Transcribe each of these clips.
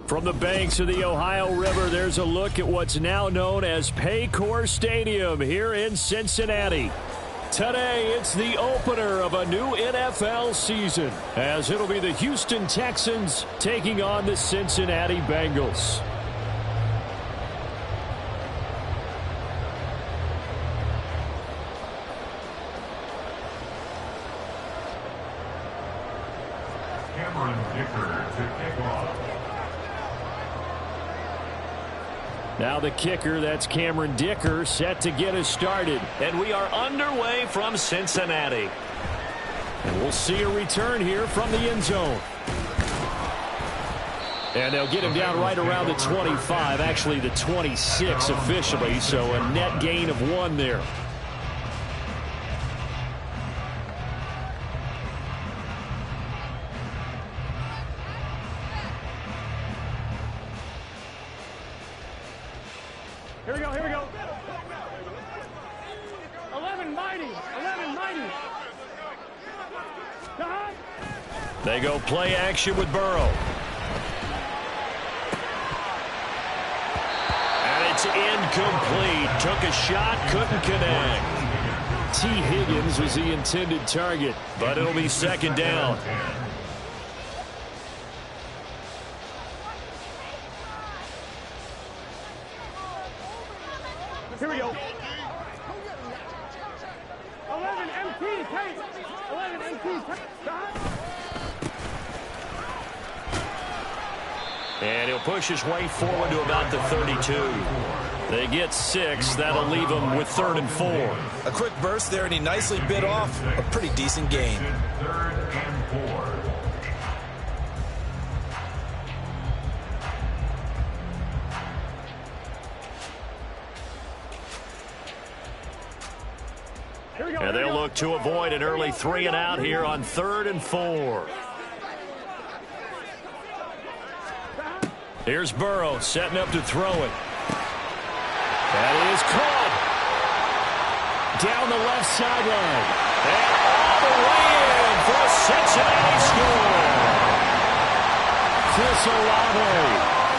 From the banks of the Ohio River, there's a look at what's now known as Paycor Stadium here in Cincinnati. Today, it's the opener of a new NFL season, as it'll be the Houston Texans taking on the Cincinnati Bengals. Now the kicker, that's Cameron Dicker, set to get us started. And we are underway from Cincinnati. And we'll see a return here from the end zone. And they'll get him down right around the 25, actually the 26 officially, so a net gain of 1 there. Here we go. 11 mighty. They go play action with Burrow. And it's incomplete. Took a shot, couldn't connect. T. Higgins was the intended target, but it'll be second down. Here we go. 11 MT, take. 11 MT, take. And he'll push his way forward to about the 32. They get 6. That'll leave them with 3rd and 4. A quick burst there, and he nicely bit off a pretty decent gain. 3rd and 4. And they'll look to avoid an early 3 and out here on 3rd and 4. Here's Burrow setting up to throw it. That is caught. Down the left sideline. And all the way in for a Cincinnati score. Chris Olave,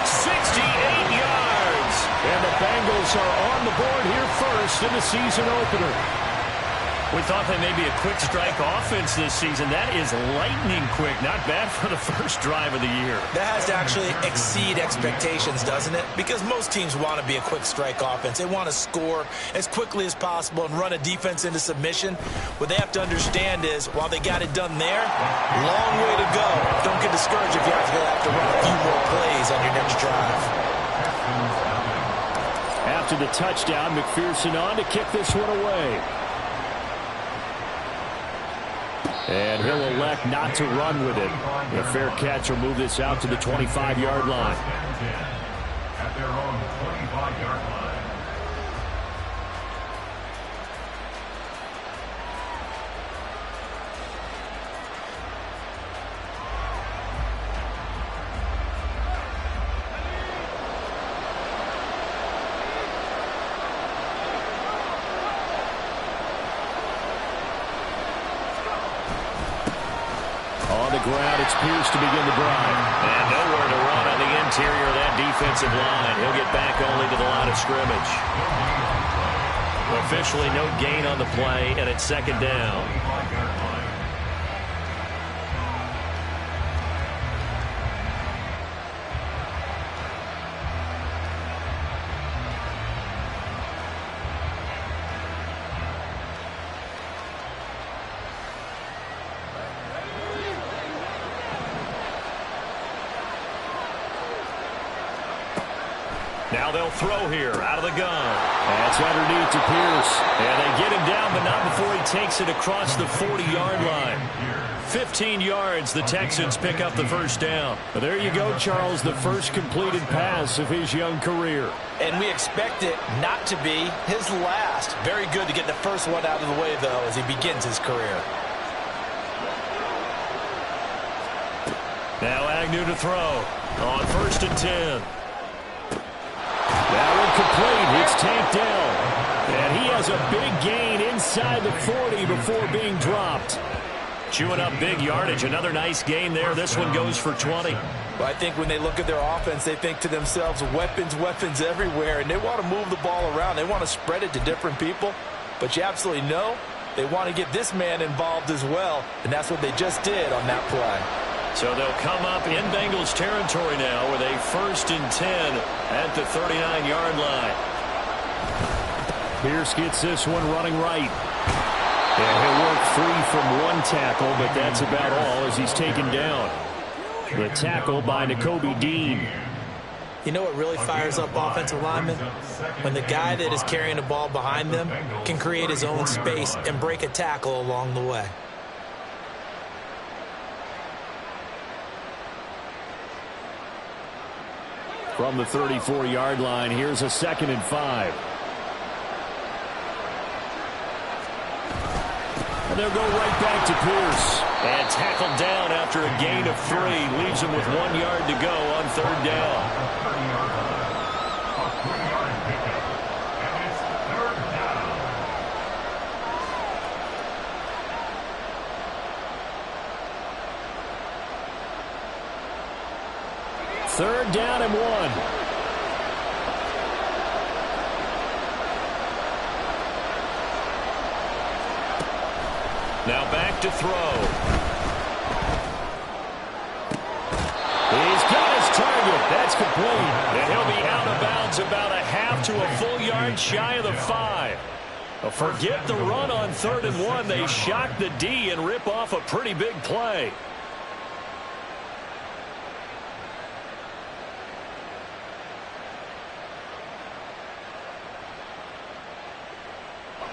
68 yards. And the Bengals are on the board here first in the season opener. We thought they may be a quick strike offense this season. That is lightning quick. Not bad for the first drive of the year. That has to actually exceed expectations, doesn't it? Because most teams want to be a quick strike offense. They want to score as quickly as possible and run a defense into submission. What they have to understand is, while they got it done there, long way to go. Don't get discouraged if you have to run a few more plays on your next drive. After the touchdown, McPherson on to kick this one away. And he'll elect not to run with it. A fair catch will move this out to the 25-yard line. At their own 25-yard line. Ground, it's Pierce to begin the drive. And nowhere to run on the interior of that defensive line. He'll get back only to the line of scrimmage. Officially no gain on the play, and it's second down. Now they'll throw here out of the gun. That's underneath to Pierce. And they get him down, but not before he takes it across the 40-yard line. 15 yards, the Texans pick up the first down. But there you go, Charles, the first completed pass of his young career. And we expect it not to be his last. Very good to get the first one out of the way, though, as he begins his career. Now Agnew to throw on 1st and 10. That one complete. It's tanked down. And he has a big gain inside the 40 before being dropped. chewing up big yardage. Another nice gain there. This one goes for 20. Well, I think when they look at their offense, they think to themselves, weapons, weapons everywhere, and they want to move the ball around. They want to spread it to different people, but you absolutely know they want to get this man involved as well, and that's what they just did on that play. So they'll come up in Bengals territory now with a 1st and 10 at the 39-yard line. Pierce gets this one running right. Yeah, he'll work free from one tackle, but that's about all as he's taken down. The tackle by Carpe Diem. You know what really fires up offensive linemen? When the guy that is carrying the ball behind them can create his own space and break a tackle along the way. From the 34-yard line, here's a 2nd and 5. And they'll go right back to Pierce. And tackled down after a gain of 3. Leaves him with 1 yard to go on 3rd down. Third down and 1. Now back to throw. He's got his target. That's complete. And he'll be out of bounds about a half to a full yard shy of the 5. Forget the run on 3rd and 1. They shock the D and rip off a pretty big play.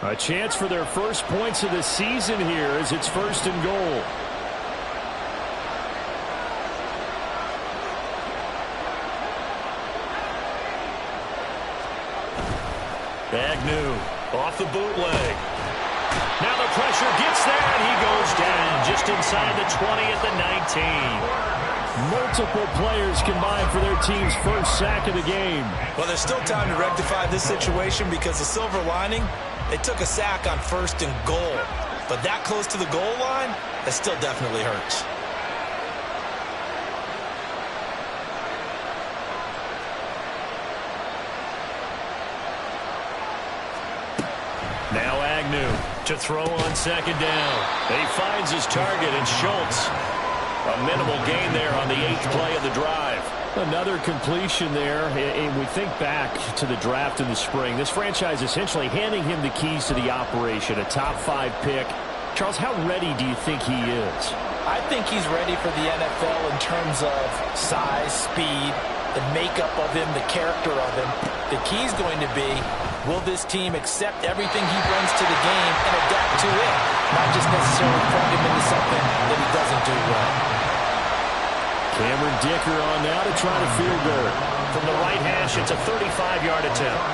A chance for their first points of the season here as it's 1st and goal. Agnew off the bootleg. Now the pressure gets there, and he goes down just inside the 20 at the 19. Multiple players combined for their team's first sack of the game. Well, there's still time to rectify this situation because the silver lining, they took a sack on 1st and goal. But that close to the goal line, that still definitely hurts. Now Agnew to throw on 2nd down. He finds his target in Schultz. A minimal gain there on the 8th play of the drive. Another completion there, and we think back to the draft in the spring. This franchise essentially handing him the keys to the operation, a top 5 pick. Charles, how ready do you think he is? I think he's ready for the NFL in terms of size, speed, the makeup of him, the character of him. The key is going to be, will this team accept everything he brings to the game and adapt to it, not just necessarily plug him into something that he doesn't do well. Cameron Dicker on now to try to field goal. From the right hash, it's a 35-yard attempt.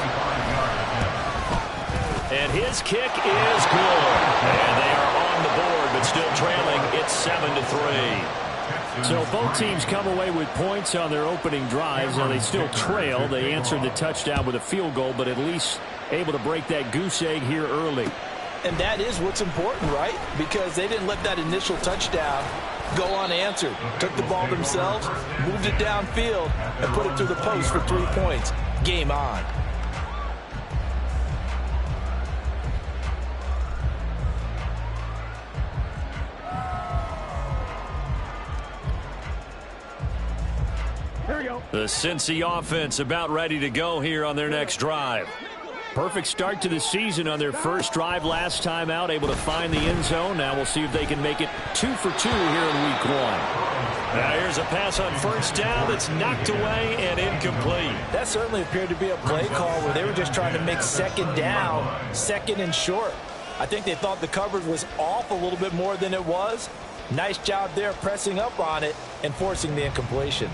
And his kick is good. And they are on the board, but still trailing. It's 7-3. So both teams come away with points on their opening drives. Now they still trail. They answered the touchdown with a field goal, but at least able to break that goose egg here early. And that is what's important, right? Because they didn't let that initial touchdown go unanswered. Took the ball themselves, moved it downfield, and put it through the post for 3 points. Game on. Here we go. The Cincy offense about ready to go here on their next drive. Perfect start to the season on their first drive last time out, able to find the end zone. Now we'll see if they can make it 2 for 2 here in week 1. Now here's a pass on 1st down that's knocked away and incomplete. That certainly appeared to be a play call where they were just trying to make 2nd down, 2nd and short. I think they thought the coverage was off a little bit more than it was. Nice job there pressing up on it and forcing the incompletion.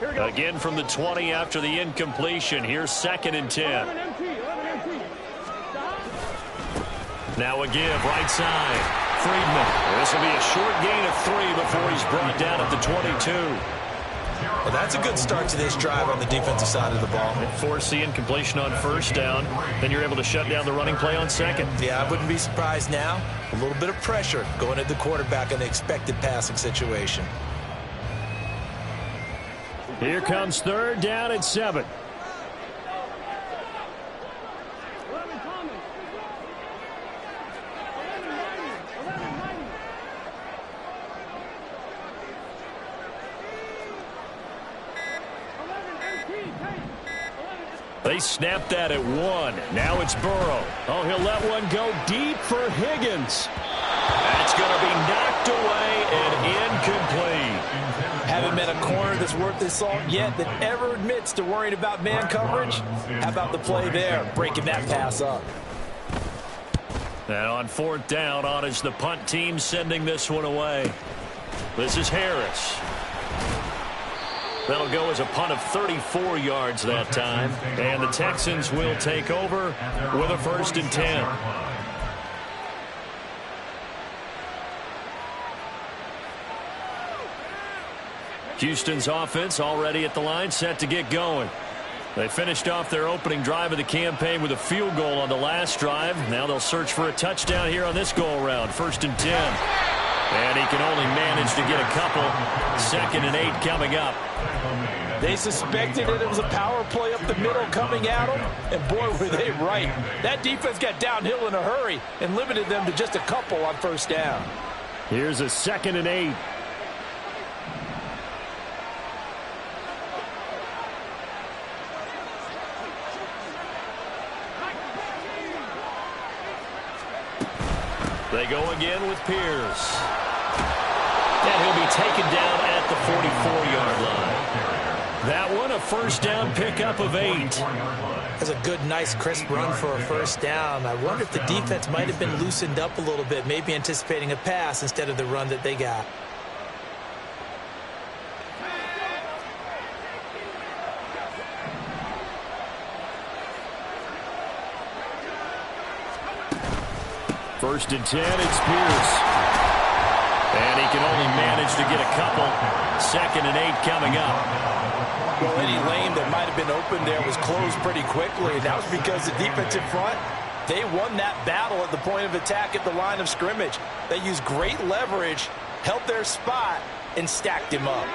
Again from the 20 after the incompletion. Here's 2nd and 10. 11 MT. Now a give right side. Friedman. This will be a short gain of 3 before he's brought down at the 22. Well, that's a good start to this drive on the defensive side of the ball. Force the incompletion on first down. Then you're able to shut down the running play on second. Yeah, I wouldn't be surprised now. A little bit of pressure going at the quarterback in the expected passing situation. Here comes third down and 7. They snapped that at 1. Now it's Burrow. Oh, he'll let one go deep for Higgins. That's going to be knocked away and incomplete. Haven't met a corner that's worth his salt yet that ever admits to worrying about man coverage. How about the play there, breaking that pass up? And on fourth down, on is the punt team sending this one away. This is Harris. That'll go as a punt of 34 yards that time. And the Texans will take over with a 1st and 10. Houston's offense already at the line, set to get going. They finished off their opening drive of the campaign with a field goal on the last drive. Now they'll search for a touchdown here on this go-around. 1st and 10. And he can only manage to get a couple. 2nd and 8 coming up. They suspected it was a power play up the middle coming at them, and boy, were they right. That defense got downhill in a hurry and limited them to just a couple on first down. Here's a 2nd and 8. They go again with Pierce. And he'll be taken down at the 44-yard line. That one, a first down pickup of 8. That's a good, nice, crisp run for a first down. I wonder if the defense might have been loosened up a little bit, maybe anticipating a pass instead of the run that they got. First and 10, it's Pierce. And he can only manage to get a couple. 2nd and 8 coming up. Well, any lane that might have been open there was closed pretty quickly. That was because the defense in front, they won that battle at the point of attack at the line of scrimmage. They used great leverage, held their spot, and stacked him up.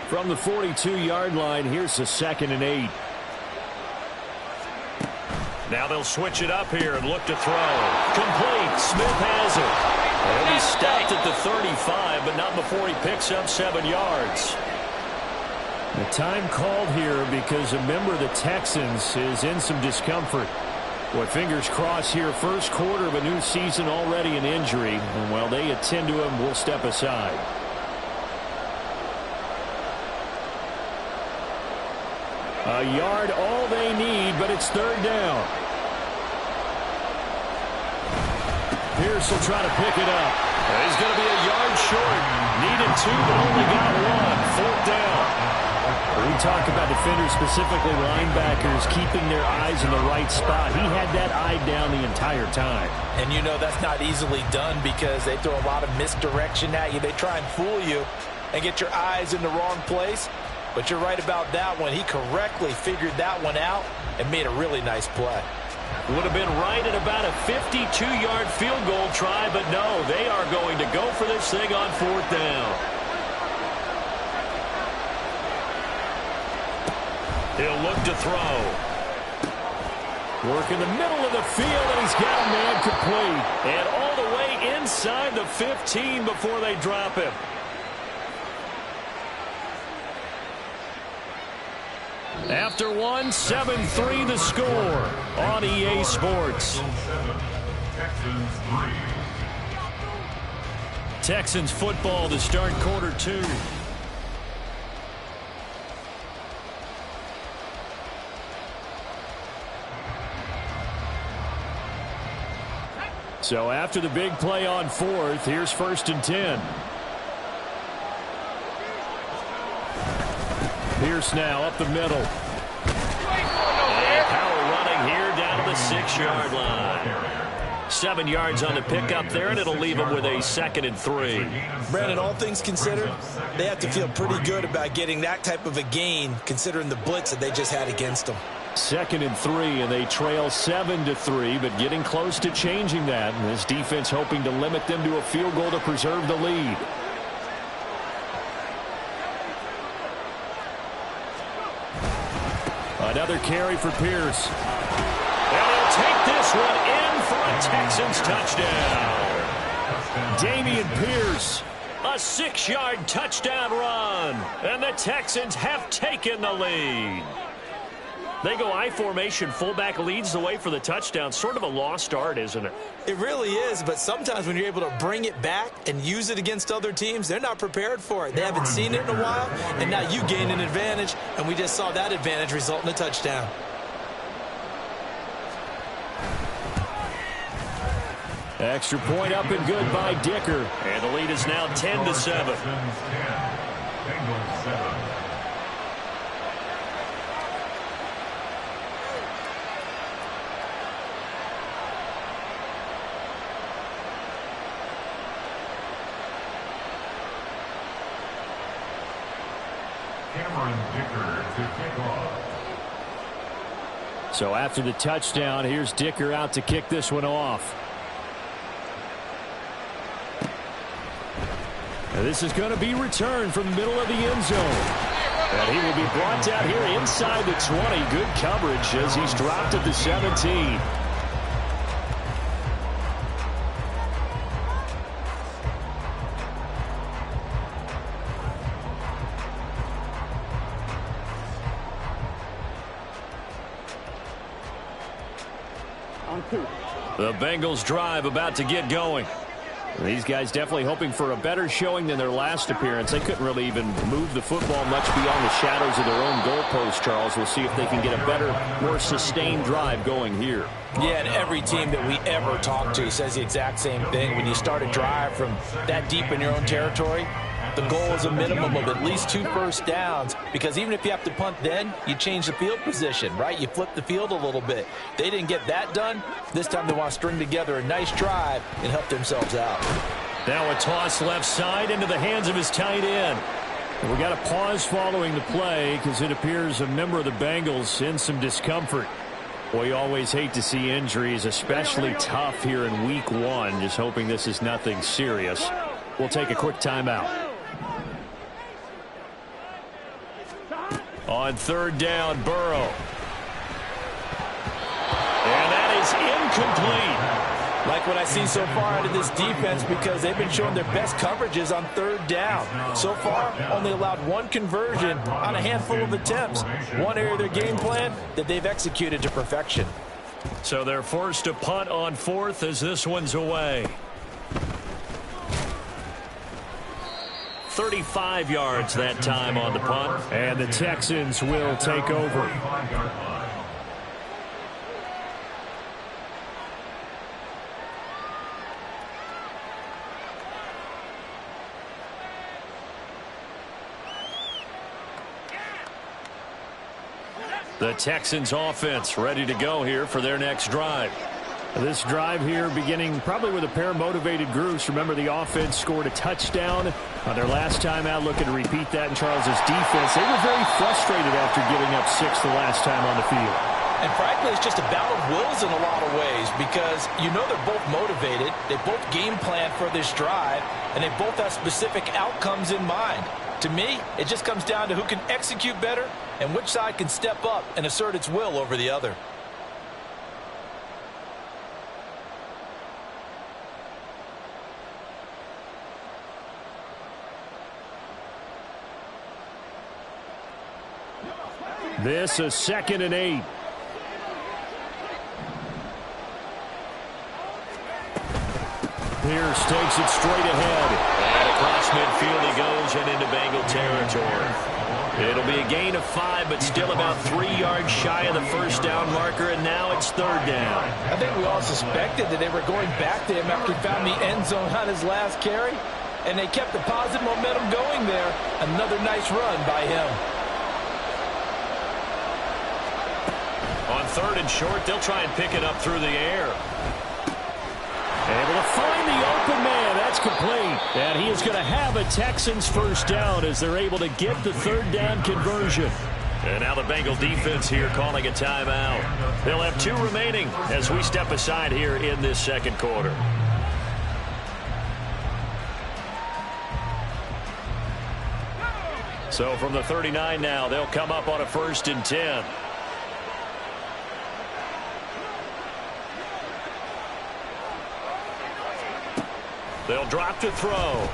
From the 42-yard line, here's the 2nd and 8. Now they'll switch it up here and look to throw. Complete. Smith has it. And he stopped at the 35, but not before he picks up 7 yards. The time called here because a member of the Texans is in some discomfort. Boy, fingers crossed here. First quarter of a new season, already an injury. And while they attend to him, we'll step aside. A yard, all they need, but it's 3rd down. Pierce will try to pick it up. He's going to be a yard short. Needed 2, but only got 1. 4th down. We talk about defenders, specifically linebackers, keeping their eyes in the right spot. He had that eye down the entire time. And you know that's not easily done because they throw a lot of misdirection at you. They try and fool you and get your eyes in the wrong place. But you're right about that one. He correctly figured that one out and made a really nice play. Would have been right at about a 52-yard field goal try, but no, they are going to go for this thing on 4th down. He'll look to throw. Work in the middle of the field, and he's got a man complete. And all the way inside the 15 before they drop him. After one, 7-3 the score on EA Sports. Texans football to start quarter 2. So after the big play on 4th, here's 1st and 10. Pierce now up the middle. And power running here down to the 6-yard line. 7 yards on the pickup there, and it'll leave them with a 2nd and 3. Brandon, all things considered, they have to feel pretty good about getting that type of a gain, considering the blitz that they just had against them. 2nd and 3, and they trail 7-3, but getting close to changing that. And this defense hoping to limit them to a field goal to preserve the lead. Another carry for Pierce. And he'll take this one in for a Texans touchdown. Dameon Pierce, a 6-yard touchdown run. And the Texans have taken the lead. They go I formation. Fullback leads the way for the touchdown. Sort of a lost art, isn't it? It really is, but sometimes when you're able to bring it back and use it against other teams, they're not prepared for it. They haven't seen it in a while, and now you gain an advantage, and we just saw that advantage result in a touchdown. Extra point up and good by Dicker. And the lead is now 10-7. Bengals 7. So after the touchdown, here's Dicker out to kick this one off. And this is going to be returned from the middle of the end zone. And he will be brought down here inside the 20. Good coverage as he's dropped at the 17. The Bengals drive about to get going. These guys definitely hoping for a better showing than their last appearance. They couldn't really even move the football much beyond the shadows of their own goalpost, Charles. We'll see if they can get a better, more sustained drive going here. Yeah, and every team that we ever talk to says the exact same thing. When you start a drive from that deep in your own territory, the goal is a minimum of at least 2 first downs, because even if you have to punt then, you change the field position, right? You flip the field a little bit. They didn't get that done. This time they want to string together a nice drive and help themselves out. Now a toss left side into the hands of his tight end. We got a pause following the play because it appears a member of the Bengals in some discomfort. Boy, you always hate to see injuries, especially tough here in week 1. Just hoping this is nothing serious. We'll take a quick timeout. On 3rd down, Burrow. And that is incomplete. Like what I see so far out of this defense, because they've been showing their best coverages on 3rd down. So far, only allowed 1 conversion on a handful of attempts. One area of their game plan that they've executed to perfection. So they're forced to punt on 4th as this one's away. 35 yards that time on the punt. And the Texans will take over. The Texans offense ready to go here for their next drive. This drive here beginning probably with a pair of motivated groups. Remember, the offense scored a touchdown on their last time out. Looking to repeat that in Charles's defense. They were very frustrated after giving up 6 the last time on the field. And frankly, it's just a battle of wills in a lot of ways, because you know they're both motivated. They both game plan for this drive, and they both have specific outcomes in mind. To me, it just comes down to who can execute better and which side can step up and assert its will over the other. This is 2nd and 8. Pierce takes it straight ahead. And across midfield he goes and into Bengal territory. It'll be a gain of 5, but still about 3 yards shy of the first down marker, and now it's 3rd down. I think we all suspected that they were going back to him after he found the end zone on his last carry, and they kept the positive momentum going there. Another nice run by him. On 3rd and short, they'll try and pick it up through the air. Able to find the open man. That's complete. And he is going to have a Texans first down as they're able to get the third down conversion. And now the Bengal defense here calling a timeout. They'll have 2 remaining as we step aside here in this second quarter. So from the 39 now, they'll come up on a 1st and 10. They'll drop to throw.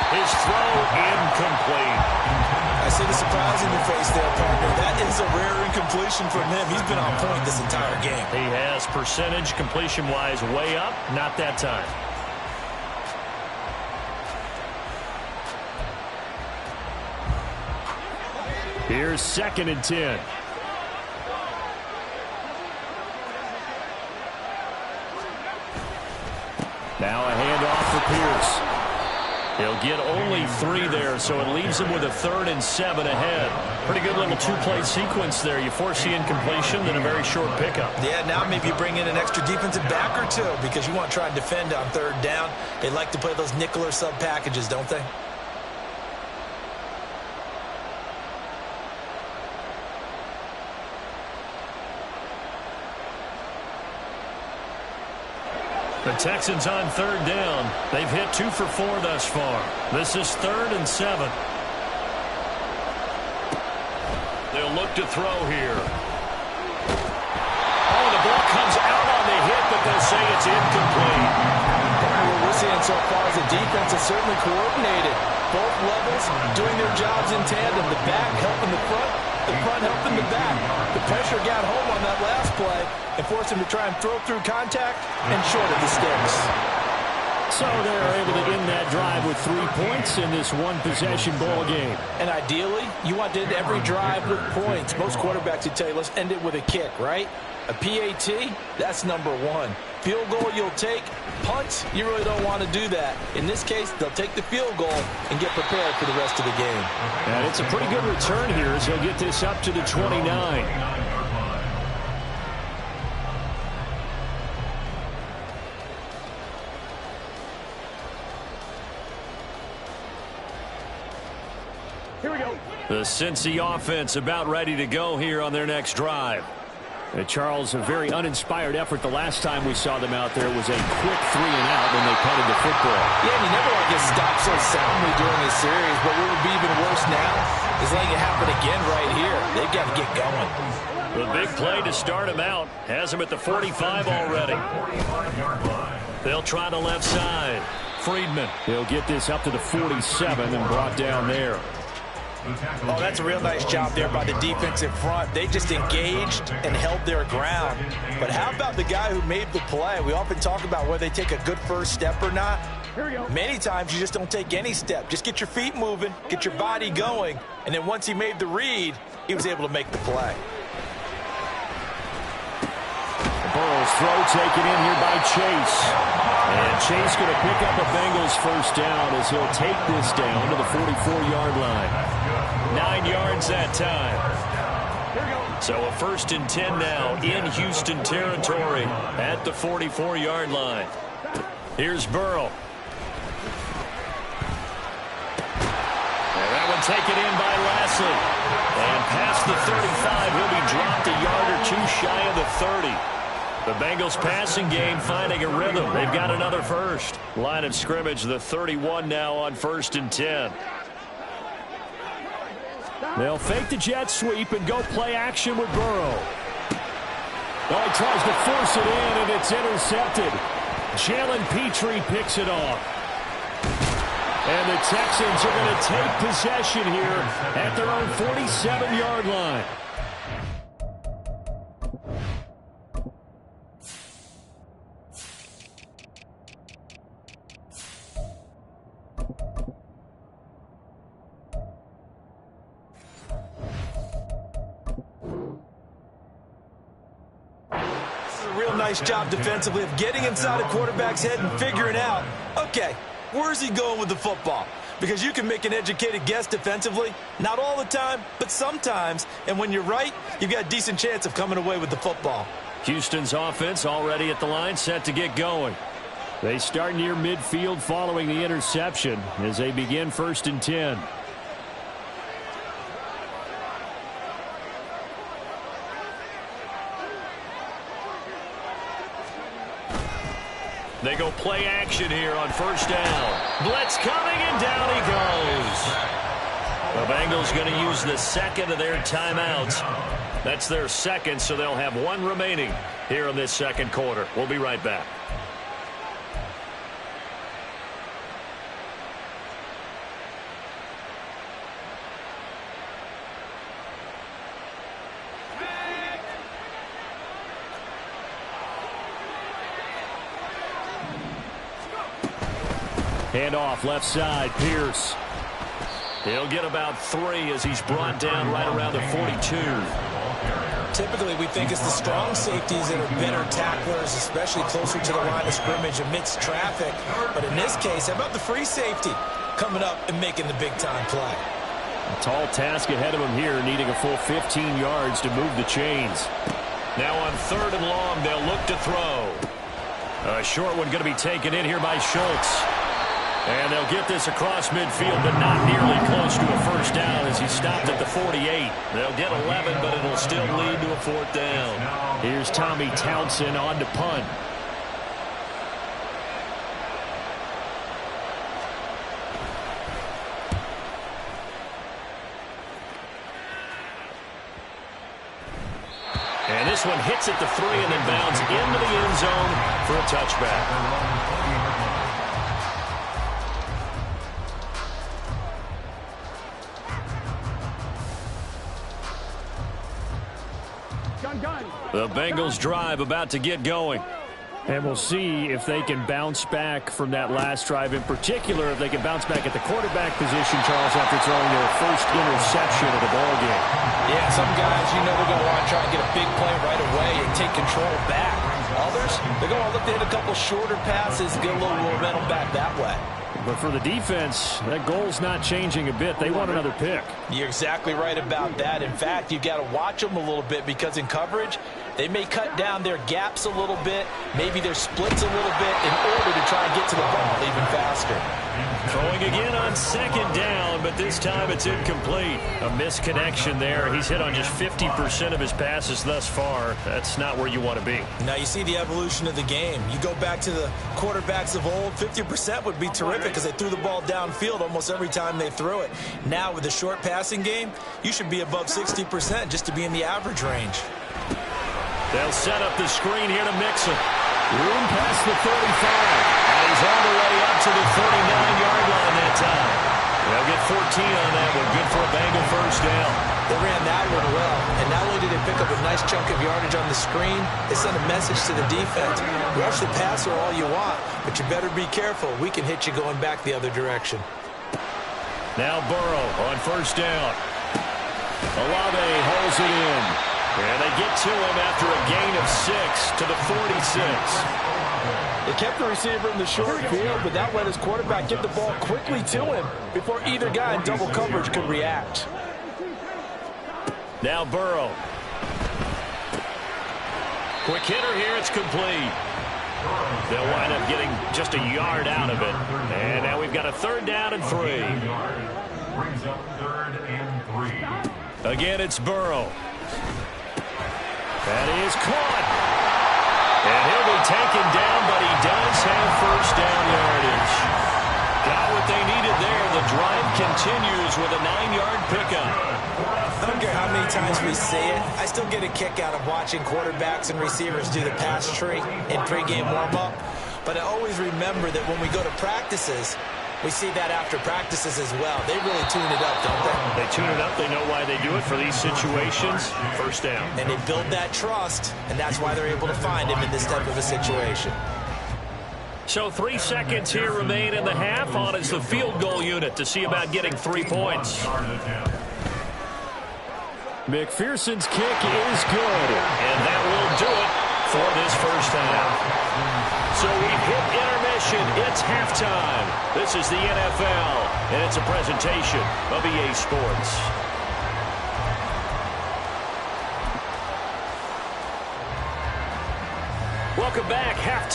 His throw incomplete. I see the surprise in your face there, partner. That is a rare incompletion from him. He's been on point this entire game. He has percentage completion-wise way up. Not that time. Here's 2nd and 10. Now a handoff for Pierce. He'll get only 3 there, so it leaves him with a 3rd and 7 ahead. Pretty good little 2-play sequence there. You force the incompletion, then a very short pickup. Yeah, now maybe you bring in an extra defensive back or 2 because you want to try and defend on 3rd down. They like to play those nickel or sub packages, don't they? The Texans on 3rd down. They've hit 2 for 4 thus far. This is 3rd and 7. They'll look to throw here. Oh, the ball comes out on the hit, but they'll say it's incomplete. What we're seeing so far is the defense is certainly coordinated. Both levels doing their jobs in tandem. The back helping the front helping the back. The pressure got home on that last play and forced him to try and throw through contact and short of the sticks. So they're able to end that drive with 3 points in this one-possession ball game. And ideally, you want to end every drive with points. Most quarterbacks would tell you, let's end it with a kick, right? A PAT, that's number 1. Field goal you'll take. Punts, you really don't want to do that. In this case, they'll take the field goal and get prepared for the rest of the game. And it's a pretty good return here as he'll get this up to the 29. Here we go. The Cincy offense about ready to go here on their next drive. Charles, a very uninspired effort the last time we saw them out there. It was a quick 3 and out when they punted the football. Yeah, and you never want to get stopped so soundly during this series, but what would be even worse now is letting it happen again right here. They've got to get going. The big play to start him out has him at the 45 already. They'll try the left side. Friedman, he'll get this up to the 47 and brought down there. Oh, that's a real nice job there by the defensive front. They just engaged and held their ground. But how about the guy who made the play? We often talk about whether they take a good first step or not. Here we go. Many times you just don't take any step. Just get your feet moving, get your body going. And then once he made the read, he was able to make the play. Burrow's throw taken in here by Chase. And Chase going to pick up a Bengals first down as he'll take this down to the 44-yard line. 9 yards that time. So a 1st and 10 now in Houston territory at the 44-yard line. Here's Burrow. And that one taken in by Lashley. And past the 35, he'll be dropped a yard or 2 shy of the 30. The Bengals passing game finding a rhythm. They've got another first. Line of scrimmage, the 31 now on 1st and 10. They'll fake the jet sweep and go play action with Burrow. Oh, he tries to force it in, and it's intercepted. Jalen Petrie picks it off. And the Texans are going to take possession here at their own 47-yard line. Nice job defensively of getting inside a quarterback's head and figuring out, okay, where's he going with the football? Because you can make an educated guess defensively, not all the time, but sometimes, and when you're right, you've got a decent chance of coming away with the football. Houston's offense already at the line, set to get going. They start near midfield following the interception as they begin 1st and 10. They go play action here on 1st down. Blitz coming, and down he goes. The Bengals going to use the second of their timeouts. That's their second, so they'll have one remaining here in this second quarter. We'll be right back. Handoff left side, Pierce. He'll get about 3 as he's brought down right around the 42. Typically, we think it's the strong safeties that are better tacklers, especially closer to the line of scrimmage amidst traffic. But in this case, how about the free safety coming up and making the big-time play? A tall task ahead of him here, needing a full 15 yards to move the chains. Now on 3rd and long, they'll look to throw. A short one going to be taken in here by Schultz. And they'll get this across midfield, but not nearly close to a 1st down as he stopped at the 48. They'll get 11, but it'll still lead to a 4th down. Here's Tommy Townsend on to punt. And this one hits at the 3 and then bounds into the end zone for a touchback. The Bengals drive about to get going. And we'll see if they can bounce back from that last drive. In particular, if they can bounce back at the quarterback position, Charles, after throwing their first interception of the ballgame. Yeah, some guys, they're going to want to try and get a big play right away and take control back. Others, they're going to look to hit a couple shorter passes, get a little momentum back that way. But for the defense, that goal's not changing a bit. They want another pick. You're exactly right about that. In fact, you've got to watch them a little bit because in coverage, they may cut down their gaps a little bit, maybe their splits a little bit in order to try and get to the ball even faster. Throwing again on 2nd down, but this time it's incomplete. A misconnection there. He's hit on just 50% of his passes thus far. That's not where you want to be. Now you see the evolution of the game. You go back to the quarterbacks of old, 50% would be terrific because they threw the ball downfield almost every time they threw it. Now with the short passing game, you should be above 60% just to be in the average range. They'll set up the screen here to Mixon. Room past the 35. And he's all the way up to the 39-yard line that time. They'll get 14 on that one. Good for a Bengal 1st down. They ran that one well. And not only did they pick up a nice chunk of yardage on the screen, they sent a message to the defense. Rush the passer all you want, but you better be careful. We can hit you going back the other direction. Now Burrow on 1st down. Olave holds it in. And they get to him after a gain of 6 to the 46. They kept the receiver in the short field, but that let his quarterback get the ball quickly to him before either guy in double coverage could react. Now Burrow. Quick hitter here, it's complete. They'll wind up getting just a yard out of it. And now we've got a 3rd down and 3. Brings up 3rd and 3. Again, it's Burrow. That is caught. And he'll be taken down, but he does have 1st down yardage. Got what they needed there. The drive continues with a 9-yard pickup. I don't care how many times we see it. I still get a kick out of watching quarterbacks and receivers do the pass tree in pregame warm-up. But I always remember that when we go to practices, we see that after practices as well. They really tune it up, don't they? They tune it up. They know why they do it for these situations. 1st down. And they build that trust, and that's why they're able to find him in this type of a situation. So 3 seconds here remain in the half. On is the field goal unit to see about getting 3 points. McPherson's kick is good. And that will do it for this 1st half. So we've hit intermission. It's halftime. This is the NFL, and it's a presentation of EA Sports.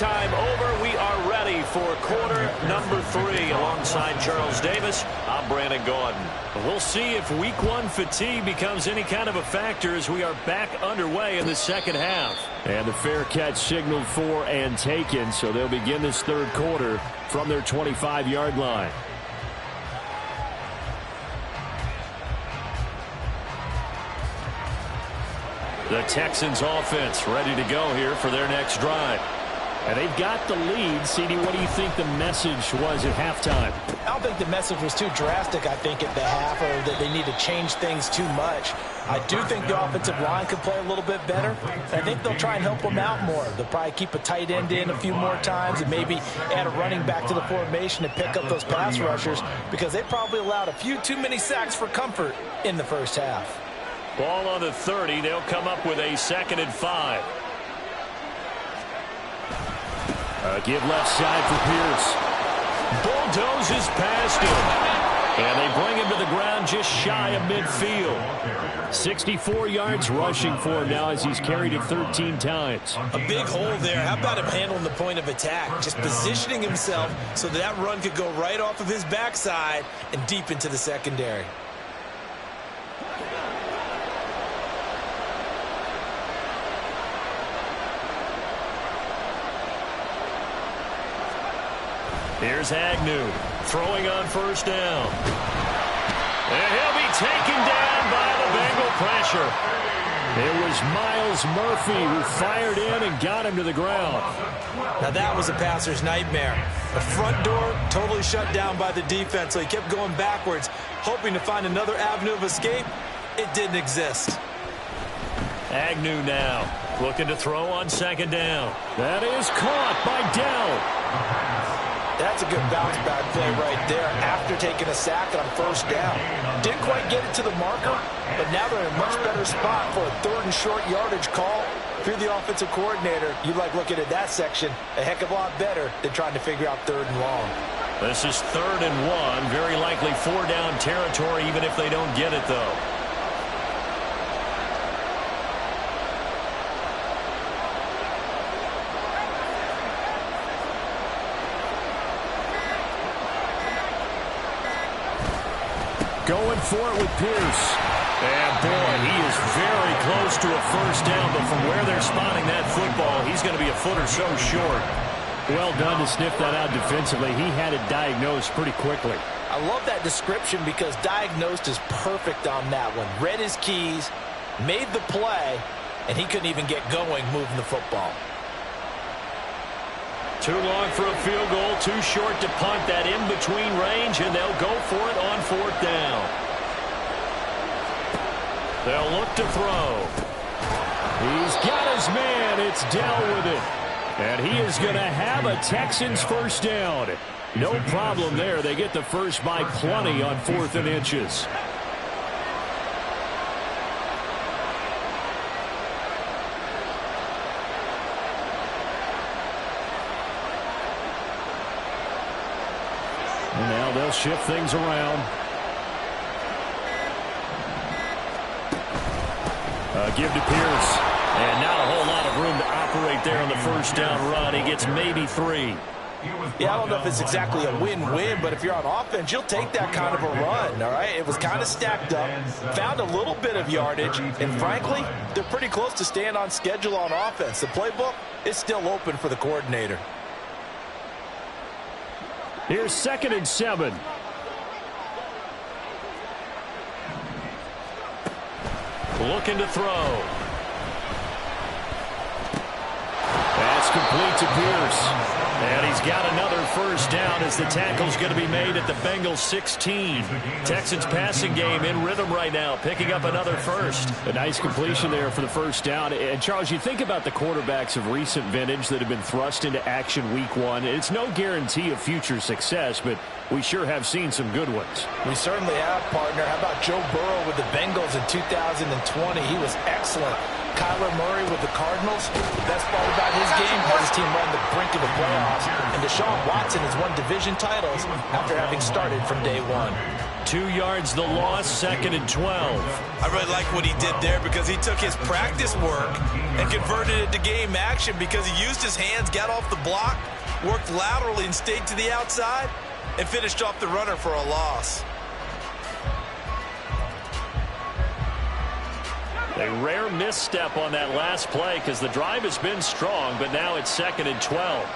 halftime over. We are ready for quarter number 3. Alongside Charles Davis, I'm Brandon Gaudin. We'll see if week 1 fatigue becomes any kind of a factor as we are back underway in the second half. And the fair catch signaled for and taken, so they'll begin this third quarter from their 25-yard line. The Texans offense ready to go here for their next drive. And they've got the lead. CD, what do you think the message was at halftime? I don't think the message was too drastic, I think, at the half, or that they need to change things too much. I do think the offensive line could play a little bit better. I think they'll try and help them out more. They'll probably keep a tight end in a few more times and maybe add a running back to the formation and pick up those pass rushers, because they probably allowed a few too many sacks for comfort in the first half. Ball on the 30. They'll come up with a 2nd and 5. Give left side for Pierce. Bulldozes past him. And they bring him to the ground just shy of midfield. 64 yards rushing for him now as he's carried it 13 times. A big hole there. How about him handling the point of attack? Just positioning himself so that run could go right off of his backside and deep into the secondary. Here's Agnew throwing on first down. And he'll be taken down by the Bengal pressure. It was Miles Murphy who fired in and got him to the ground. Now that was a passer's nightmare. The front door totally shut down by the defense, so he kept going backwards, hoping to find another avenue of escape. It didn't exist. Agnew now looking to throw on 2nd down. That is caught by Dell. That's a good bounce-back play right there after taking a sack on first down. Didn't quite get it to the marker, but now they're in a much better spot for a 3rd and short yardage call. If you're the offensive coordinator, you like looking at that section a heck of a lot better than trying to figure out 3rd and long. This is 3rd and 1. Very likely 4-down territory, even if they don't get it, though. Going for it with Pierce. And, boy, he is very close to a first down, but from where they're spotting that football, he's going to be a foot or so short. Well done to sniff that out defensively. He had it diagnosed pretty quickly. I love that description because diagnosed is perfect on that one. Read his keys, made the play, and he couldn't even get going moving the football. Too long for a field goal, too short to punt. That in-between range, and they'll go for it on 4th down. They'll look to throw. He's got his man. It's Dell with it. And he is going to have a Texans first down. No problem there. They get the first by plenty on 4th and inches. And now they'll shift things around. Give to Pierce. And not a whole lot of room to operate there on the first down run. He gets maybe 3. Yeah, I don't know if it's exactly a win-win, but if you're on offense, you'll take that kind of a run, all right? It was kind of stacked up, found a little bit of yardage, and frankly, they're pretty close to staying on schedule on offense. The playbook is still open for the coordinator. Here's 2nd and 7. Looking to throw. That's complete to Pierce. And he's got another first down as the tackle's going to be made at the Bengals 16. Texans passing game in rhythm right now, picking up another first. A nice completion there for the first down. And, Charles, you think about the quarterbacks of recent vintage that have been thrust into action week 1. It's no guarantee of future success, but we sure have seen some good ones. We certainly have, partner. How about Joe Burrow with the Bengals in 2020? He was excellent. Kyler Murray with the Cardinals. The best part about his game has his team right on the brink of the playoffs. And Deshaun Watson has won division titles after having started from day 1. 2 yards the loss, 2nd and 12. I really like what he did there because he took his practice work and converted it to game action because he used his hands, got off the block, worked laterally and stayed to the outside, and finished off the runner for a loss. A rare misstep on that last play because the drive has been strong, but now it's 2nd and 12.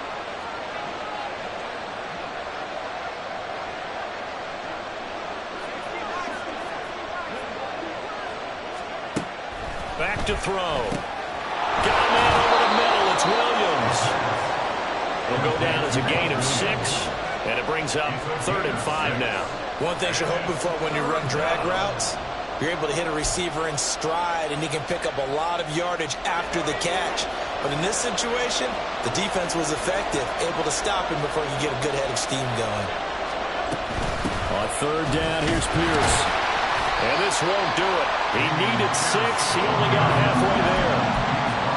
Back to throw. Got a man over the middle. It's Williams. He'll go down as a gain of 6, and it brings up 3rd and 5 now. One thing you're hoping for when you run drag routes, you're able to hit a receiver in stride, and he can pick up a lot of yardage after the catch. But in this situation, the defense was effective, able to stop him before he could get a good head of steam going. On 3rd down, here's Pierce. And this won't do it. He needed 6. He only got halfway there.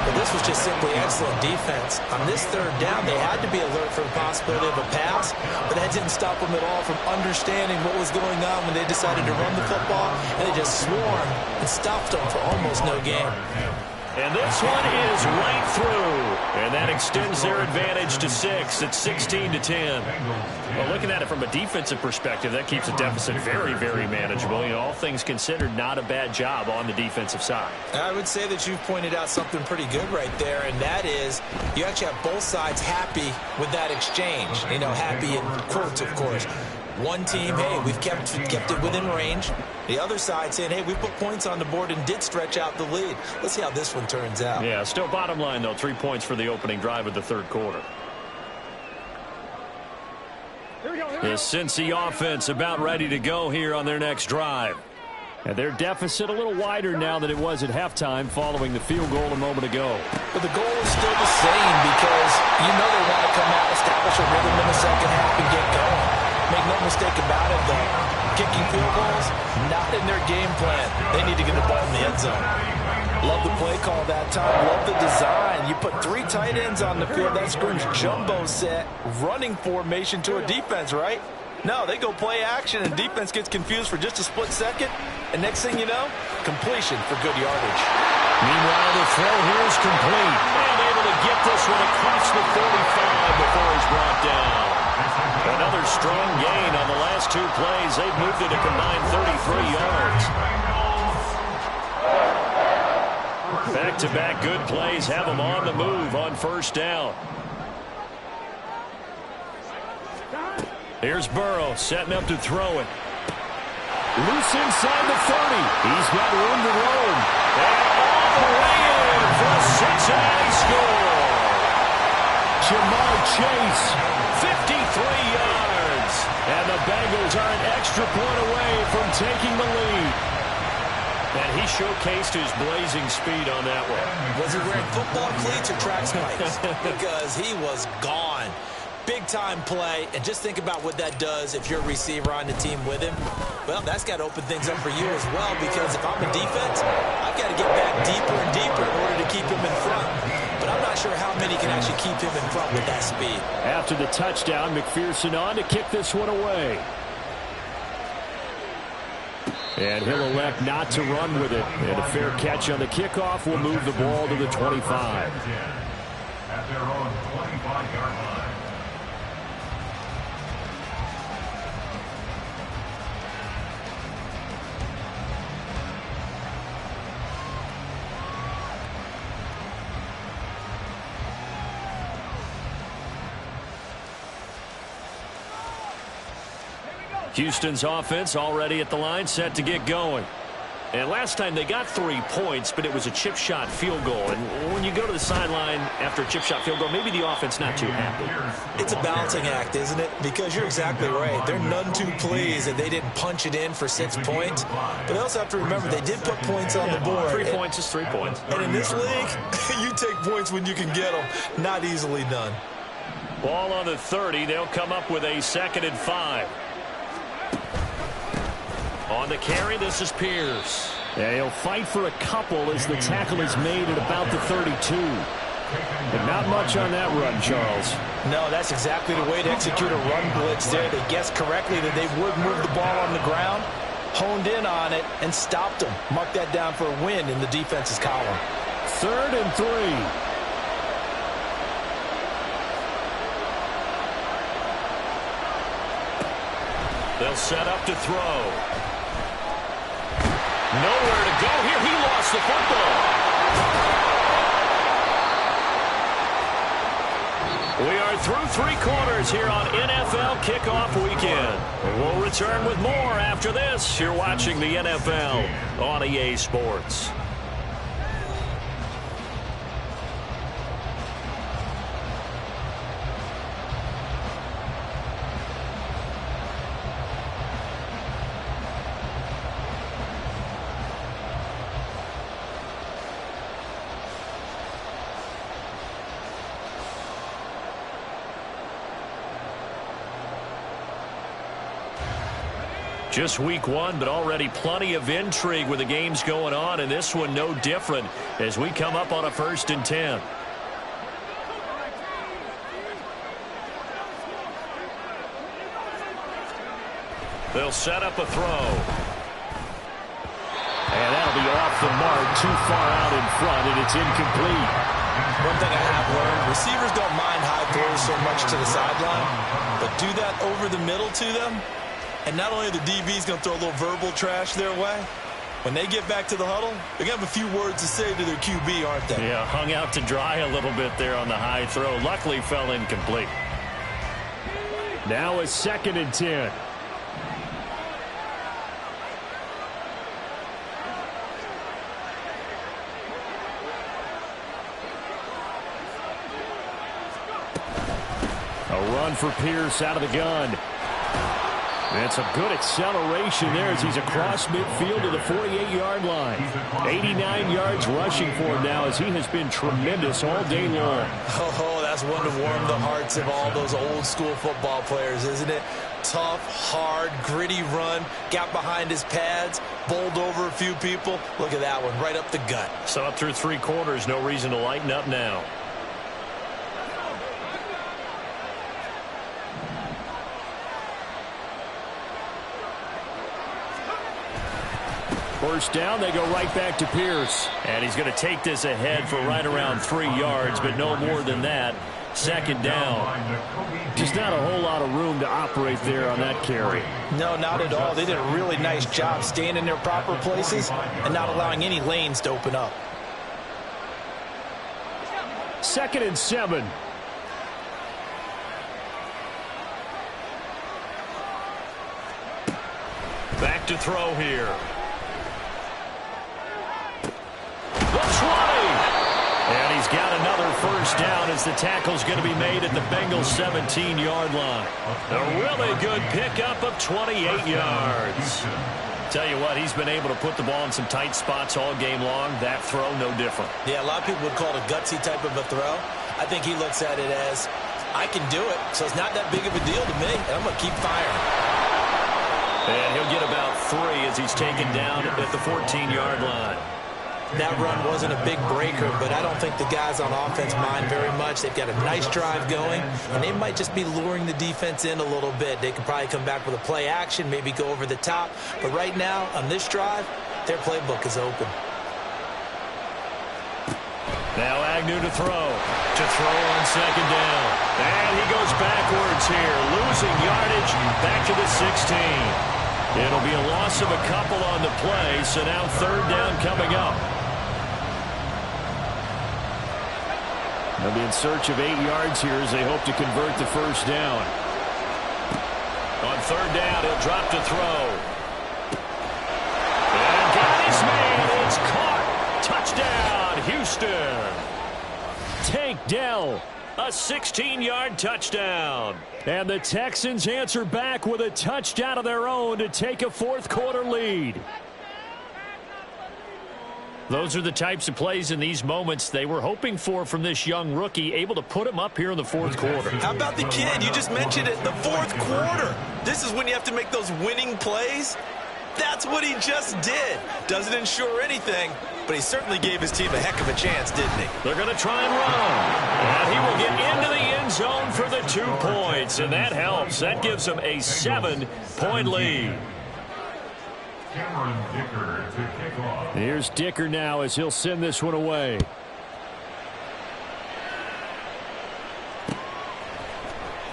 But this was just simply excellent defense. On this 3rd down, they had to be alert for the possibility of a pass, but that didn't stop them at all from understanding what was going on when they decided to run the football, and they just swarmed and stopped them for almost no gain. And this one is right through. And that extends their advantage to 6. It's 16-10. Well, looking at it from a defensive perspective, that keeps the deficit very, very manageable. You know, all things considered, not a bad job on the defensive side. I would say that you've pointed out something pretty good right there, and that is you actually have both sides happy with that exchange. You know, happy in quotes, of course. One team, hey, we've kept it within range. The other side saying, hey, we put points on the board and did stretch out the lead. Let's see how this one turns out. Yeah, still bottom line, though, 3 points for the opening drive of the 3rd quarter. The Cincy offense about ready to go here on their next drive. And their deficit a little wider now than it was at halftime following the field goal a moment ago. But the goal is still the same because you know they want to come out, establish a rhythm in the second half, and get going. Make no mistake about it, though. Kicking field goals, not in their game plan. They need to get the ball in the end zone. Love the play call that time. Love the design. You put 3 tight ends on the field. That screams jumbo set, running formation to a defense, right? No, they go play action, and defense gets confused for just a split second. And next thing you know, completion for good yardage. Meanwhile, the throw here is complete. And able to get this one across the 45 before he's brought down. Another strong gain on the last 2 plays. They've moved it a combined 33 yards. Back-to-back good plays have them on the move on 1st down. Here's Burrow setting up to throw it. Loose inside the 30. He's got room to roam. And all the way in for a Cincinnati score. Jamar Chase, 53 yards. And the Bengals are an extra point away from taking the lead. And he showcased his blazing speed on that one. Was he wearing football cleats or track spikes? Because he was gone. Big-time play, and just think about what that does if you're a receiver on the team with him. Well, that's got to open things up for you as well, because if I'm a defense, I've got to get back deeper and deeper in order to keep him in front. But I'm not sure how many can actually keep him in front with that speed. After the touchdown, McPherson on to kick this one away. And he'll elect not to run with it. And a fair catch on the kickoff will move the ball to the 25. At their own 25-yard line. Houston's offense already at the line, set to get going. And last time they got 3 points, but it was a chip shot field goal. And when you go to the sideline after a chip shot field goal, maybe the offense not too happy. It's a balancing act, isn't it? Because you're exactly right. They're none too pleased that they didn't punch it in for 6 points. But they also have to remember they did put points on the board. 3 points is 3 points. And in this league, you take points when you can get them. Not easily done. Ball on the 30. They'll come up with a 2nd and 5. On the carry, this is Pierce. Yeah, he'll fight for a couple as the tackle is made at about the 32. But not much on that run, Charles. No, that's exactly the way to execute a run blitz there. They guessed correctly that they would move the ball on the ground, honed in on it, and stopped them. Mark that down for a win in the defense's column. 3rd and 3. They'll set up to throw. Nowhere to go here. He lost the football. We are through 3 quarters here on NFL Kickoff Weekend. We'll return with more after this. You're watching the NFL on EA Sports. Just week 1, but already plenty of intrigue with the games going on, and this one no different as we come up on a 1st and 10. They'll set up a throw. And that'll be off the mark, too far out in front, and it's incomplete. One thing I have learned, receivers don't mind high throws so much to the sideline, but do that over the middle to them, and not only are the DBs going to throw a little verbal trash their way, when they get back to the huddle, they're going to have a few words to say to their QB, aren't they? Yeah, hung out to dry a little bit there on the high throw. Luckily fell incomplete. Now a 2nd and 10. A run for Pierce out of the gun. And some good acceleration there as he's across midfield to the 48-yard line. 89 yards rushing for him now as he has been tremendous all day long. Oh, that's one to warm the hearts of all those old-school football players, isn't it? Tough, hard, gritty run, got behind his pads, bowled over a few people. Look at that one, right up the gut. So up through 3 quarters, no reason to lighten up now. First down, they go right back to Pierce. And he's going to take this ahead for right around 3 yards, but no more than that. 2nd down. Just not a whole lot of room to operate there on that carry. No, not at all. They did a really nice job staying in their proper places and not allowing any lanes to open up. 2nd and 7. Back to throw here. And he's got another first down as the tackle's going to be made at the Bengals' 17-yard line. A really good pickup of 28 yards. Tell you what, he's been able to put the ball in some tight spots all game long. That throw, no different. Yeah, a lot of people would call it a gutsy type of a throw. I think he looks at it as, I can do it, so it's not that big of a deal to me, and I'm going to keep firing. And he'll get about 3 as he's taken down at the 14-yard line. That run wasn't a big breaker, but I don't think the guys on offense mind very much. They've got a nice drive going, and they might just be luring the defense in a little bit. They can probably come back with a play action, maybe go over the top. But right now, on this drive, their playbook is open. Now Agnew to throw on 2nd down. And he goes backwards here, losing yardage back to the 16. It'll be a loss of a couple on the play, so now 3rd down coming up. They'll be in search of 8 yards here as they hope to convert the first down. On 3rd down, he'll drop to throw. And got his man. It's caught. Touchdown, Houston. Tank Dell, a 16-yard touchdown. And the Texans answer back with a touchdown of their own to take a 4th quarter lead. Those are the types of plays in these moments they were hoping for from this young rookie, able to put him up here in the 4th quarter. How about the kid? You just mentioned it, the 4th quarter. This is when you have to make those winning plays. That's what he just did. Doesn't ensure anything, but he certainly gave his team a heck of a chance, didn't he? They're going to try and run. And he will get into the end zone for the 2 points, and that helps. That gives them a 7-point lead. Dicker to kick off. Here's Dicker now as he'll send this one away.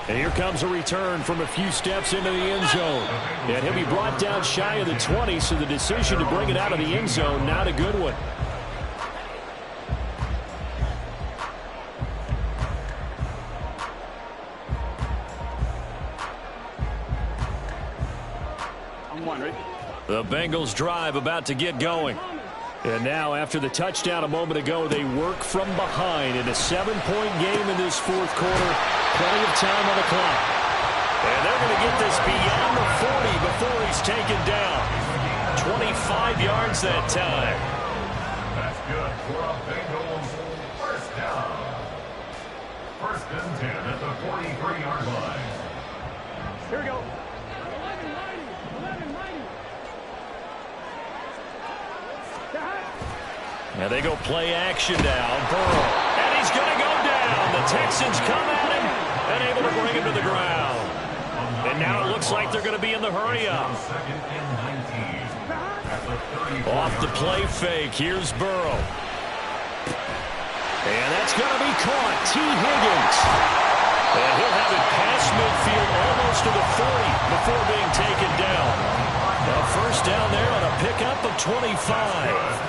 And here comes a return from a few steps into the end zone. And he'll be brought down shy of the 20, so the decision to bring it out of the end zone, not a good one. The Bengals drive about to get going. And now, after the touchdown a moment ago, they work from behind in a 7-point game in this 4th quarter. Plenty of time on the clock. And they're going to get this beyond the 40 before he's taken down. 25 yards that time. That's good for a Bengals first down. 1st and 10 at the 43-yard line. Here we go. Now they go play action now. Burrow. And he's going to go down. The Texans come at him and able to bring him to the ground. And now it looks like they're going to be in the hurry-up. Off the play fake. Here's Burrow. And that's going to be caught. T. Higgins. And he'll have it past midfield almost to the 40 before being taken down. A first down there on a pickup of 25.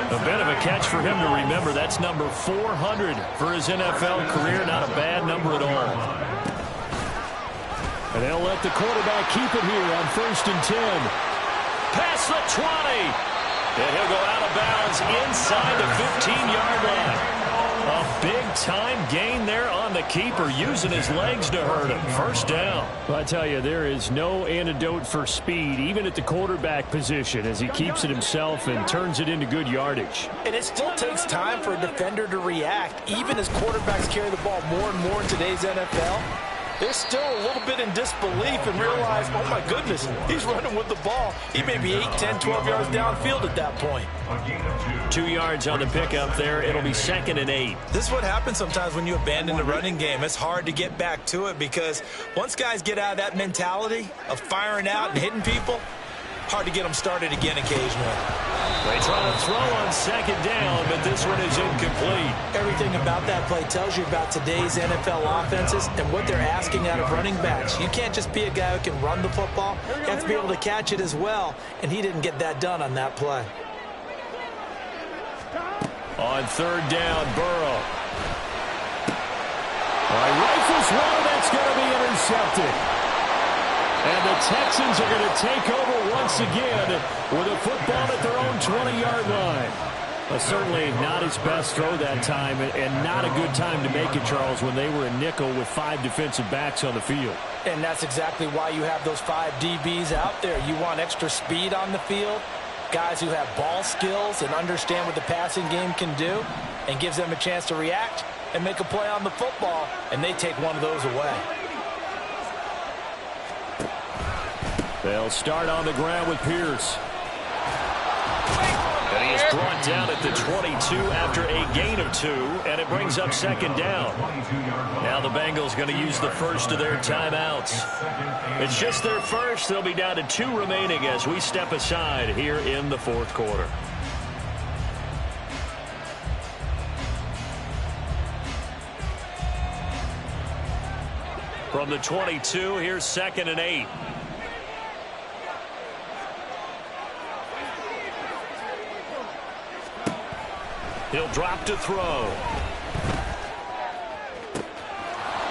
A bit of a catch for him to remember. That's number 400 for his NFL career. Not a bad number at all. And they'll let the quarterback keep it here on 1st and 10. Past the 20. And he'll go out of bounds inside the 15-yard line. A big-time gain there on the keeper, using his legs to hurt him. First down. Well, I tell you, there is no antidote for speed, even at the quarterback position, as he keeps it himself and turns it into good yardage. And it still takes time for a defender to react, even as quarterbacks carry the ball more and more in today's NFL. They're still a little bit in disbelief and realize, oh my goodness, he's running with the ball. He may be 8, 10, 12 yards downfield at that point. 2 yards on the pickup there. It'll be 2nd and 8. This is what happens sometimes when you abandon the running game. It's hard to get back to it because once guys get out of that mentality of firing out and hitting people, hard to get them started again occasionally. They try to throw on 2nd down, but this one is incomplete. Everything about that play tells you about today's NFL offenses and what they're asking out of running backs. You can't just be a guy who can run the football. You have to be able to catch it as well, and he didn't get that done on that play. On 3rd down, Burrow. Rifles one, that's going to be intercepted. And the Texans are going to take over once again with a football at their own 20-yard line. Well, certainly not his best throw that time, and not a good time to make it, Charles, when they were in nickel with 5 defensive backs on the field. And that's exactly why you have those 5 DBs out there. You want extra speed on the field, guys who have ball skills and understand what the passing game can do, and gives them a chance to react and make a play on the football, and they take one of those away. They'll start on the ground with Pierce. And he is brought down at the 22 after a gain of 2, and it brings up 2nd down. Now the Bengals going to use the first of their timeouts. It's just their first. They'll be down to 2 remaining as we step aside here in the 4th quarter. From the 22, here's 2nd and 8. He'll drop to throw.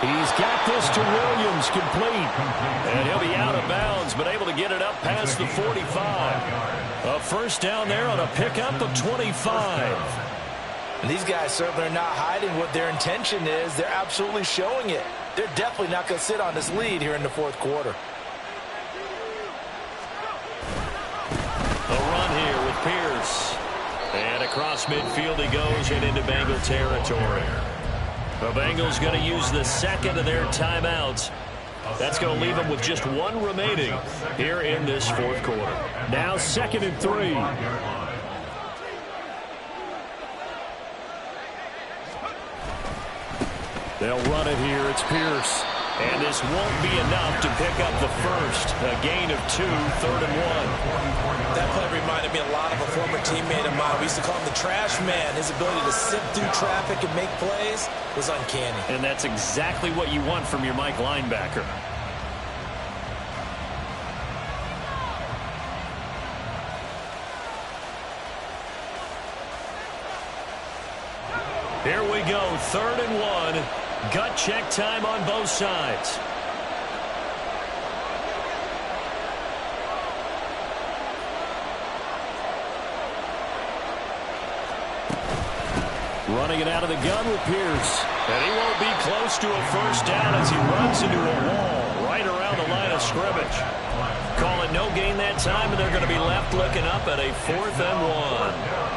He's got this to Williams, complete. And he'll be out of bounds, but able to get it up past the 45. A first down there on a pickup of 25. And these guys certainly are not hiding what their intention is. They're absolutely showing it. They're definitely not going to sit on this lead here in the 4th quarter. A run here with Pierce. And across midfield he goes and into Bengal territory. The Bengals going to use the 2nd of their timeouts. That's going to leave them with just 1 remaining here in this 4th quarter. Now 2nd and 3. They'll run it here. It's Pierce. And this won't be enough to pick up the first. A gain of 2, 3rd and 1. That play reminded me a lot of a former teammate of mine. We used to call him the trash man. His ability to sift through traffic and make plays was uncanny. And that's exactly what you want from your Mike linebacker. Here we go, 3rd and 1. Gut check time on both sides. Running it out of the gun with Pierce. And he won't be close to a first down as he runs into a wall right around the line of scrimmage. Call it no gain that time, and they're going to be left looking up at a 4th and 1.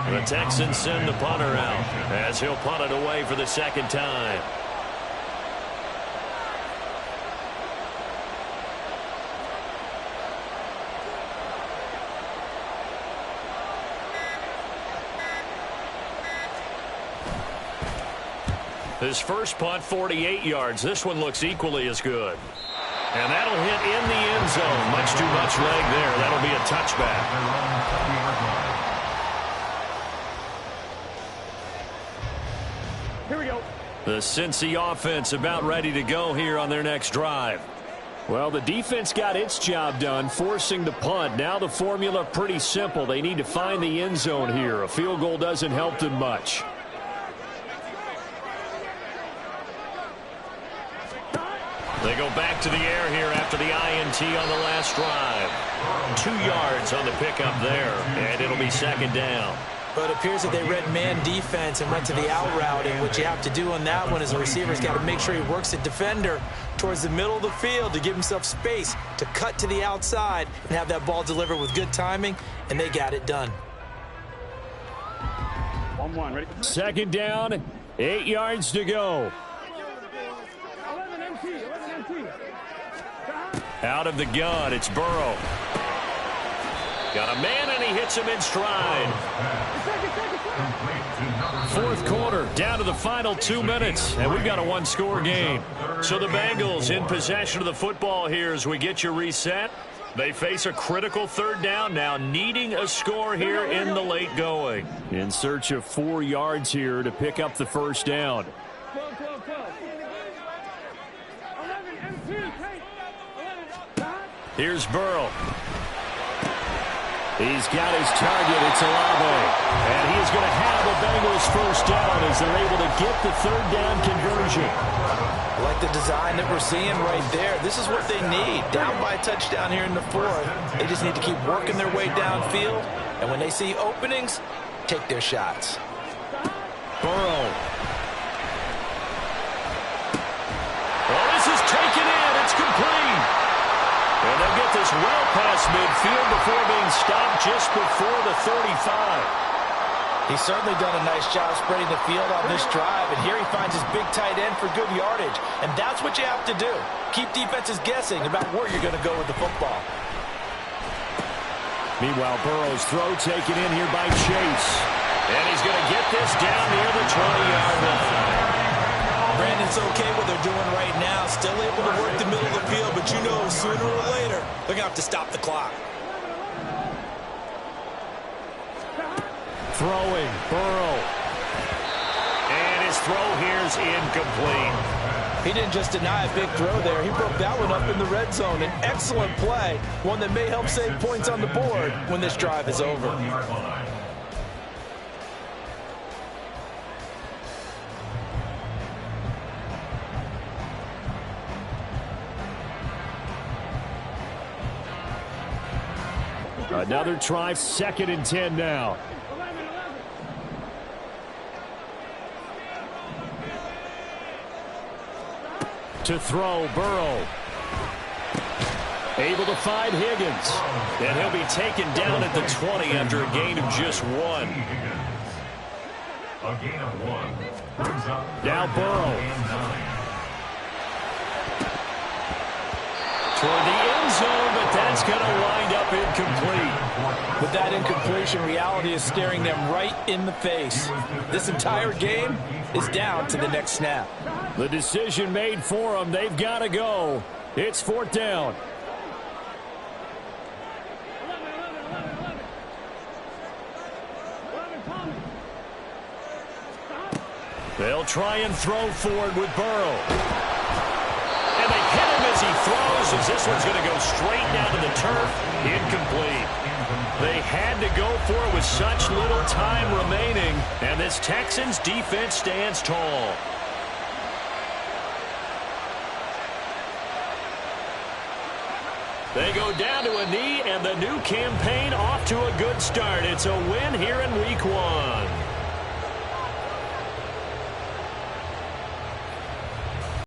The Texans send the punter out as he'll punt it away for the 2nd time. His first punt, 48 yards. This one looks equally as good. And that'll hit in the end zone. Much too much leg there. That'll be a touchback. Here we go. The Cincy offense about ready to go here on their next drive. Well, the defense got its job done, forcing the punt. Now the formula pretty simple. They need to find the end zone here. A field goal doesn't help them much. They go back to the air here after the INT on the last drive. 2 yards on the pickup there, and it'll be 2nd down. But it appears that they read man defense and went to the out route. And what you have to do on that one is the receiver's got to make sure he works the defender towards the middle of the field to give himself space to cut to the outside and have that ball delivered with good timing, and they got it done. 1-1, ready? 2nd down, 8 yards to go. 11 MT. Out of the gun, it's Burrow. Got a man, and he hits him in stride. 4th quarter, down to the final 2 minutes, and we've got a 1-score game. So the Bengals in possession of the football here as we get you reset. They face a critical 3rd down now, needing a score here in the late going. In search of 4 yards here to pick up the first down. 12. 11 MT. 11. Here's Burrow. He's got his target. It's Olave. And he is going to have the Bengals first down as they're able to get the 3rd down conversion. I like the design that we're seeing right there. This is what they need. Down by a touchdown here in the 4th. They just need to keep working their way downfield. And when they see openings, take their shots. Burrow. Oh, this is taken in. It's complete. And they'll get this well past midfield before being stopped just before the 35. He's certainly done a nice job spreading the field on this drive, and here he finds his big tight end for good yardage. And that's what you have to do. Keep defenses guessing about where you're going to go with the football. Meanwhile, Burrow's throw taken in here by Chase. And he's going to get this down near the 20-yard line. Brandon's okay what they're doing right now. Still able to work the middle of the field, but you know sooner or later they're going to have to stop the clock. Throwing, Burrow. And his throw here's incomplete. He didn't just deny a big throw there. He broke that one up in the red zone. An excellent play, one that may help save points on the board when this drive is over. Another try, 2nd and 10 now. To throw, Burrow. Able to find Higgins. And he'll be taken down at the 20 after a gain of just 1. A gain of 1. Now Burrow. toward the end zone, but that's going to wind up incomplete. With that incompletion, reality is staring them right in the face. This entire game is down to the next snap. The decision made for them. They've got to go. It's 4th down. They'll try and throw forward with Burrow. And they hit him as he throws, as this one's going to go straight down to the turf. Incomplete. They had to go for it with such little time remaining, and this Texans defense stands tall. They go down to a knee, and the new campaign off to a good start. It's a win here in Week 1.